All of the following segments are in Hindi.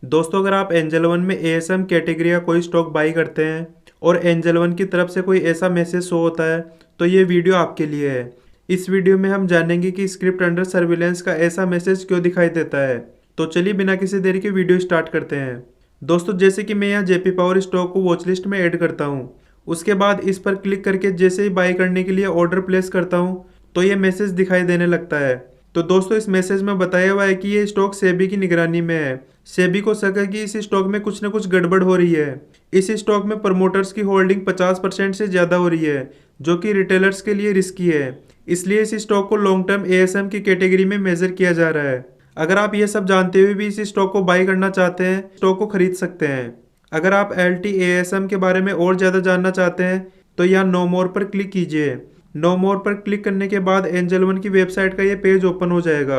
दोस्तों, अगर आप एंजल वन में एएसएम कैटेगरी का कोई स्टॉक बाई करते हैं और एंजल वन की तरफ से कोई ऐसा मैसेज शो होता है तो ये वीडियो आपके लिए है। इस वीडियो में हम जानेंगे कि स्क्रिप्ट अंडर सर्विलेंस का ऐसा मैसेज क्यों दिखाई देता है। तो चलिए बिना किसी देरी के वीडियो स्टार्ट करते हैं। दोस्तों, जैसे कि मैं यहाँ जेपी पावर स्टॉक को वॉच लिस्ट में ऐड करता हूँ, उसके बाद इस पर क्लिक करके जैसे ही बाई करने के लिए ऑर्डर प्लेस करता हूँ तो ये मैसेज दिखाई देने लगता है। तो दोस्तों, इस मैसेज में बताया हुआ है कि ये स्टॉक सेबी की निगरानी में है। सेबी को शक है कि इस स्टॉक में कुछ न कुछ गड़बड़ हो रही है। इस स्टॉक में प्रमोटर्स की होल्डिंग 50% से ज़्यादा हो रही है, जो कि रिटेलर्स के लिए रिस्की है। इसलिए इस स्टॉक को लॉन्ग टर्म एएसएम की कैटेगरी में मेजर किया जा रहा है। अगर आप ये सब जानते हुए भी इस स्टॉक को बाई करना चाहते हैं, स्टॉक को खरीद सकते हैं। अगर आप एल टी एएसएम के बारे में और ज़्यादा जानना चाहते हैं तो यहाँ नो मोर पर क्लिक कीजिए। नो मोर पर क्लिक करने के बाद एंजल वन की वेबसाइट का ये पेज ओपन हो जाएगा।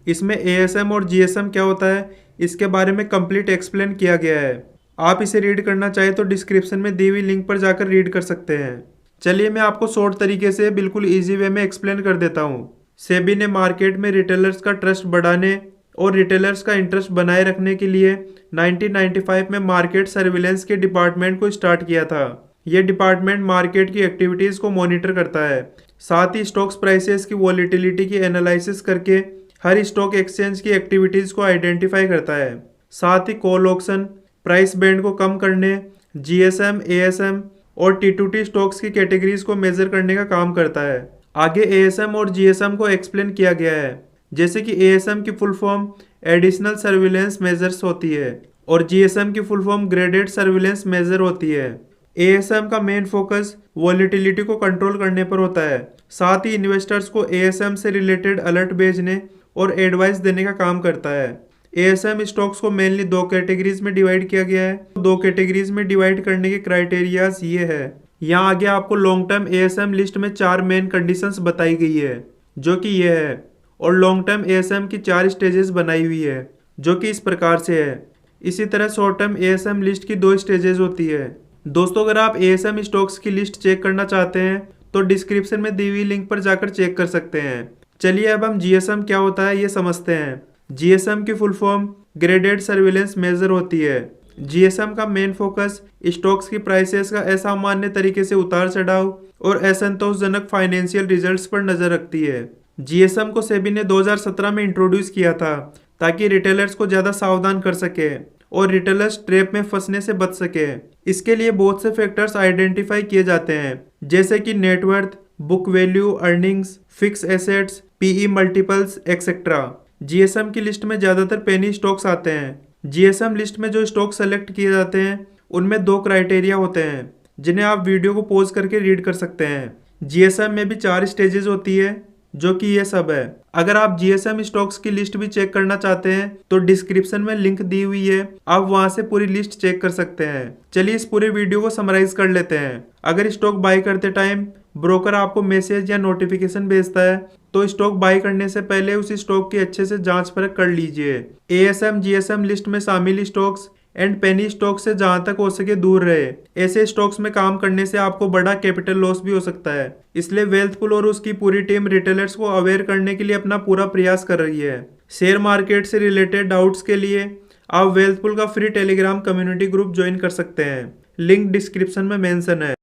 इसमें एएसएम और जीएसएम क्या होता है इसके बारे में कंप्लीट एक्सप्लेन किया गया है। आप इसे रीड करना चाहें तो डिस्क्रिप्शन में दी हुई लिंक पर जाकर रीड कर सकते हैं। चलिए मैं आपको शॉर्ट तरीके से बिल्कुल ईजी वे में एक्सप्लेन कर देता हूँ। सेबी ने मार्केट में रिटेलर्स का ट्रस्ट बढ़ाने और रिटेलर्स का इंटरेस्ट बनाए रखने के लिए 1995 में मार्केट सर्विलेंस के डिपार्टमेंट को स्टार्ट किया था। यह डिपार्टमेंट मार्केट की एक्टिविटीज़ को मॉनिटर करता है, साथ ही स्टॉक्स प्राइसेस की वॉलीटिलिटी की एनालिसिस करके हर स्टॉक एक्सचेंज की एक्टिविटीज़ को आइडेंटिफाई करता है। साथ ही कॉल ऑक्शन प्राइस बैंड को कम करने, जीएसएम, एएसएम और टी2टी स्टॉक्स की कैटेगरीज को मेजर करने का काम करता है। आगे एएसएम और जीएसएम को एक्सप्लेन किया गया है, जैसे कि एएसएम की full form additional surveillance measures होती है और जीएसएम की full form graded surveillance major होती है। एएसएम का मेन फोकस वॉलीटिलिटी को कंट्रोल करने पर होता है, साथ ही इन्वेस्टर्स को एएसएम से रिलेटेड अलर्ट भेजने और एडवाइस देने का काम करता है। एएसएम स्टॉक्स को मेनली दो कैटेगरीज में डिवाइड किया गया है। दो कैटेगरीज में डिवाइड करने के क्राइटेरियाज ये है। यहाँ आगे आपको लॉन्ग टर्म एएसएम लिस्ट में 4 मेन कंडीशंस बताई गई है, जो कि ये है, और लॉन्ग टर्म एएसएम की 4 स्टेजेस बनाई हुई है, जो कि इस प्रकार से है। इसी तरह शॉर्ट टर्म एएसएम लिस्ट की 2 स्टेजेस होती है। दोस्तों, अगर आप एएसएम स्टॉक्स की लिस्ट चेक करना चाहते हैं तो डिस्क्रिप्शन में दी हुई लिंक पर जाकर चेक कर सकते हैं। चलिए अब हम जीएसएम क्या होता है ये समझते हैं। जीएसएम की full form graded surveillance major होती है। जीएसएम का मेन फोकस स्टॉक्स की प्राइसेस का असामान्य तरीके से उतार चढ़ाव और असंतोषजनक फाइनेंशियल रिजल्ट्स पर नजर रखती है। जीएसएम को सेबी ने 2017 में इंट्रोड्यूस किया था ताकि रिटेलर्स को ज़्यादा सावधान कर सके और रिटेलर्स ट्रैप में फंसने से बच सके। इसके लिए बहुत से फैक्टर्स आइडेंटिफाई किए जाते हैं, जैसे कि net worth, book value, earnings, fixed assets, PE multiples etcetera. GSM की लिस्ट में ज़्यादातर पेनी स्टॉक्स आते हैं। जीएसएम लिस्ट में जो स्टॉक सेलेक्ट किए जाते हैं उनमें 2 क्राइटेरिया होते हैं, जिन्हें आप वीडियो को पॉज करके रीड कर सकते हैं। जीएसएम में भी 4 स्टेजेस होती है, जो कि ये सब है। अगर आप जीएसएम स्टॉक्स की लिस्ट भी चेक करना चाहते हैं तो डिस्क्रिप्शन में लिंक दी हुई है, आप वहां से पूरी लिस्ट चेक कर सकते हैं। चलिए इस पूरे वीडियो को समराइज कर लेते हैं। अगर स्टॉक बाई करते टाइम ब्रोकर आपको मैसेज या नोटिफिकेशन भेजता है तो स्टॉक बाई करने से पहले उस स्टॉक की अच्छे से जांच परख कर लीजिए। एएसएम जीएसएम लिस्ट में शामिल स्टॉक्स एंड पेनी स्टॉक से जहां तक हो सके दूर रहे। ऐसे स्टॉक्स में काम करने से आपको बड़ा कैपिटल लॉस भी हो सकता है। इसलिए वेल्थपुल और उसकी पूरी टीम रिटेलर्स को अवेयर करने के लिए अपना पूरा प्रयास कर रही है। शेयर मार्केट से रिलेटेड डाउट्स के लिए आप वेल्थपुल का free Telegram community group join कर सकते हैं। लिंक डिस्क्रिप्शन में मेंशन है।